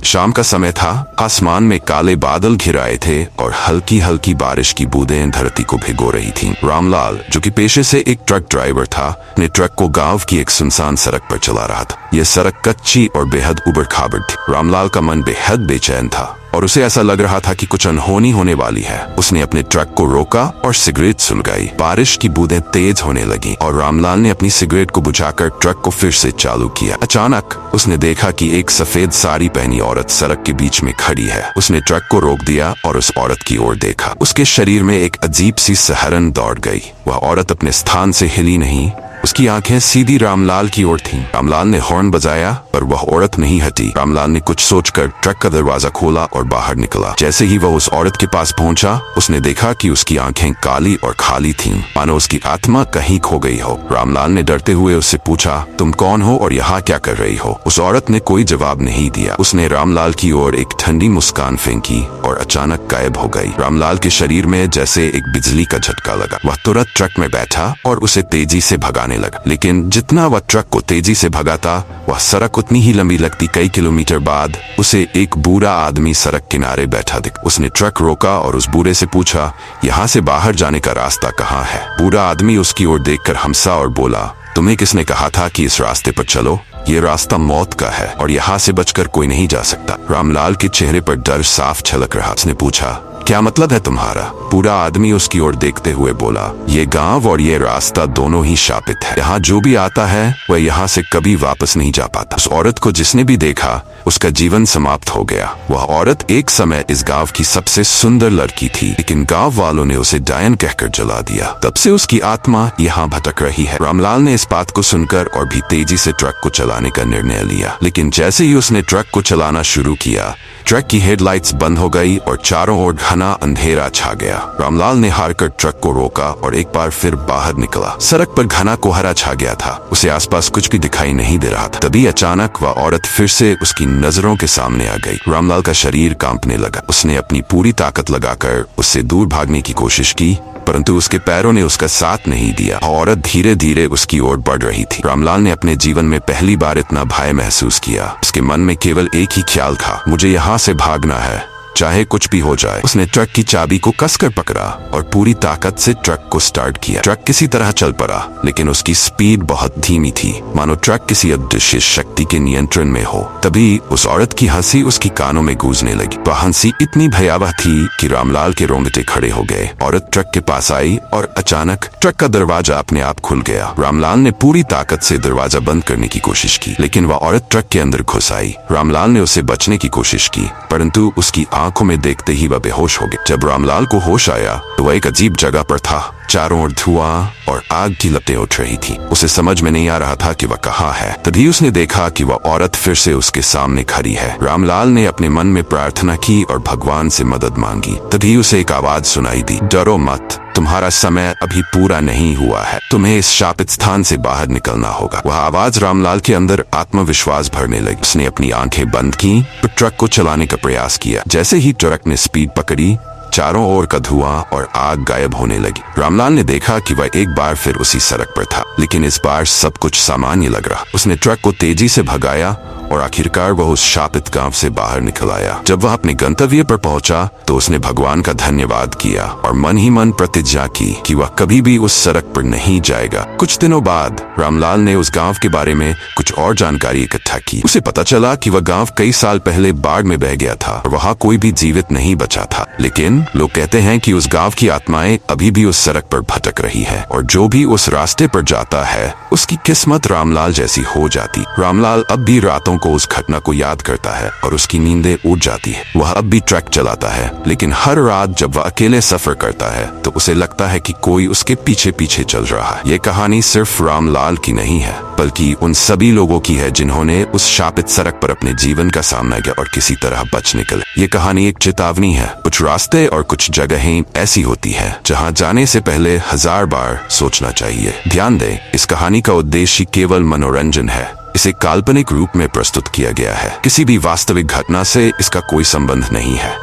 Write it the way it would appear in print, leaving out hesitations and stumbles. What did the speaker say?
शाम का समय था। आसमान में काले बादल घिराए थे और हल्की हल्की बारिश की बूंदें धरती को भिगो रही थीं। रामलाल, जो कि पेशे से एक ट्रक ड्राइवर था, अपने ट्रक को गांव की एक सुनसान सड़क पर चला रहा था। यह सड़क कच्ची और बेहद उबड़-खाबड़ थी। रामलाल का मन बेहद बेचैन था और उसे ऐसा लग रहा था कि कुछ अनहोनी होने वाली है। उसने अपने ट्रक को रोका और सिगरेट सुलगाई। बारिश की बूंदें तेज होने लगी और रामलाल ने अपनी सिगरेट को बुझाकर ट्रक को फिर से चालू किया। अचानक उसने देखा कि एक सफेद साड़ी पहनी औरत सड़क के बीच में खड़ी है। उसने ट्रक को रोक दिया और उस औरत की ओर देखा। उसके शरीर में एक अजीब सी सिहरन दौड़ गई। वह औरत अपने स्थान से हिली नहीं। उसकी आंखें सीधी रामलाल की ओर थीं। रामलाल ने हॉर्न बजाया पर वह औरत नहीं हटी। रामलाल ने कुछ सोचकर ट्रक का दरवाजा खोला और बाहर निकला। जैसे ही वह उस औरत के पास पहुंचा, उसने देखा कि उसकी आंखें काली और खाली थीं, मानो उसकी आत्मा कहीं खो गई हो। रामलाल ने डरते हुए उससे पूछा, तुम कौन हो और यहाँ क्या कर रही हो? उस औरत ने कोई जवाब नहीं दिया। उसने रामलाल की ओर एक ठंडी मुस्कान फेंकी और अचानक गायब हो गई। रामलाल के शरीर में जैसे एक बिजली का झटका लगा। वह तुरंत ट्रक में बैठा और उसे तेजी से भगाने लगा। लेकिन जितना वह ट्रक को तेजी से भगाता, वह सड़क उतनी ही लंबी लगती। कई किलोमीटर बाद उसे एक बूढ़ा आदमी सड़क किनारे बैठा दिखा। उसने ट्रक रोका और उस बूढ़े से पूछा, यहाँ से बाहर जाने का रास्ता कहाँ है? बूढ़ा आदमी उसकी ओर देखकर हंसा और बोला, तुम्हें किसने कहा था कि इस रास्ते पर चलो? ये रास्ता मौत का है और यहाँ से बचकर कोई नहीं जा सकता। रामलाल के चेहरे पर डर साफ झलक रहा। उसने पूछा, क्या मतलब है तुम्हारा? बूढ़ा आदमी उसकी ओर देखते हुए बोला, ये गांव और ये रास्ता दोनों ही शापित है। यहाँ जो भी आता है वह यहाँ से कभी वापस नहीं जा पाता। उस औरत को जिसने भी देखा, उसका जीवन समाप्त हो गया। वह औरत एक समय इस गांव की सबसे सुंदर लड़की थी, लेकिन गांव वालों ने उसे डायन कहकर जला दिया। तब से उसकी आत्मा यहाँ भटक रही है। रामलाल ने इस बात को सुनकर और भी तेजी से ट्रक को चलाने का निर्णय लिया। लेकिन जैसे ही उसने ट्रक को चलाना शुरू किया, ट्रक की हेडलाइट्स बंद हो गई और चारों ओर घना अंधेरा छा गया। रामलाल ने हारकर ट्रक को रोका और एक बार फिर बाहर निकला। सड़क पर घना कोहरा छा गया था। उसे आसपास कुछ भी दिखाई नहीं दे रहा था। तभी अचानक वह औरत फिर से उसकी नजरों के सामने आ गई। रामलाल का शरीर कांपने लगा। उसने अपनी पूरी ताकत लगाकर उससे दूर भागने की कोशिश की, परंतु उसके पैरों ने उसका साथ नहीं दिया। औरत धीरे धीरे उसकी ओर बढ़ रही थी। रामलाल ने अपने जीवन में पहली बार इतना भय महसूस किया। उसके मन में केवल एक ही ख्याल था, मुझे यहाँ से भागना है, चाहे कुछ भी हो जाए। उसने ट्रक की चाबी को कसकर पकड़ा और पूरी ताकत से ट्रक को स्टार्ट किया। ट्रक किसी तरह चल पड़ा, लेकिन उसकी स्पीड बहुत धीमी थी, मानो ट्रक किसी अदृश्य शक्ति के नियंत्रण में हो। तभी उस औरत की हंसी उसकी कानों में गूंजने लगी। वह हंसी इतनी भयावह थी कि रामलाल के रोंगटे खड़े हो गए। औरत ट्रक के पास आई और अचानक ट्रक का दरवाजा अपने आप खुल गया। रामलाल ने पूरी ताकत से दरवाजा बंद करने की कोशिश की, लेकिन वह औरत ट्रक के अंदर घुस आई। रामलाल ने उसे बचने की कोशिश की, परंतु उसकी आंखों में देखते ही वह बेहोश हो गया। जब रामलाल को होश आया तो वह एक अजीब जगह पर था। चारों ओर धुआं और आग की लपटें उठ रही थी। उसे समझ में नहीं आ रहा था कि वह कहाँ है। तभी उसने देखा कि वह औरत फिर से उसके सामने खड़ी है। रामलाल ने अपने मन में प्रार्थना की और भगवान से मदद मांगी। तभी उसे एक आवाज सुनाई दी, डरो मत, तुम्हारा समय अभी पूरा नहीं हुआ है, तुम्हें इस शापित स्थान से बाहर निकलना होगा। वह आवाज रामलाल के अंदर आत्मविश्वास भरने लगी। उसने अपनी आंखें बंद की और ट्रक को चलाने का प्रयास किया। जैसे ही ट्रक ने स्पीड पकड़ी, चारों ओर का धुआं और आग गायब होने लगी। रामलाल ने देखा कि वह एक बार फिर उसी सड़क पर था, लेकिन इस बार सब कुछ सामान्य लग रहा। उसने ट्रक को तेजी से भगाया और आखिरकार वह उस शापित गांव से बाहर निकल आया। जब वह अपने गंतव्य पर पहुंचा तो उसने भगवान का धन्यवाद किया और मन ही मन प्रतिज्ञा की कि वह कभी भी उस सड़क पर नहीं जाएगा। कुछ दिनों बाद रामलाल ने उस गांव के बारे में कुछ और जानकारी इकट्ठा की। उसे पता चला कि वह गांव कई साल पहले बाढ़ में बह गया था और वहाँ कोई भी जीवित नहीं बचा था। लेकिन लोग कहते हैं कि उस गांव की आत्माएं अभी भी उस सड़क पर भटक रही है और जो भी उस रास्ते पर जाता है उसकी किस्मत रामलाल जैसी हो जाती। रामलाल अब भी रातों को उस घटना को याद करता है और उसकी नींदें उड़ जाती है। वह अब भी ट्रक चलाता है, लेकिन हर रात जब वह अकेले सफर करता है तो उसे लगता है कि कोई उसके पीछे पीछे चल रहा है। ये कहानी सिर्फ रामलाल की नहीं है, बल्कि उन सभी लोगों की है जिन्होंने उस शापित सड़क पर अपने जीवन का सामना किया और किसी तरह बच निकले। ये कहानी एक चेतावनी है। कुछ रास्ते और कुछ जगहें ऐसी होती है जहां जाने से पहले 1000 बार सोचना चाहिए। ध्यान दें, इस कहानी का उद्देश्य केवल मनोरंजन है। इसे काल्पनिक रूप में प्रस्तुत किया गया है। किसी भी वास्तविक घटना से इसका कोई संबंध नहीं है।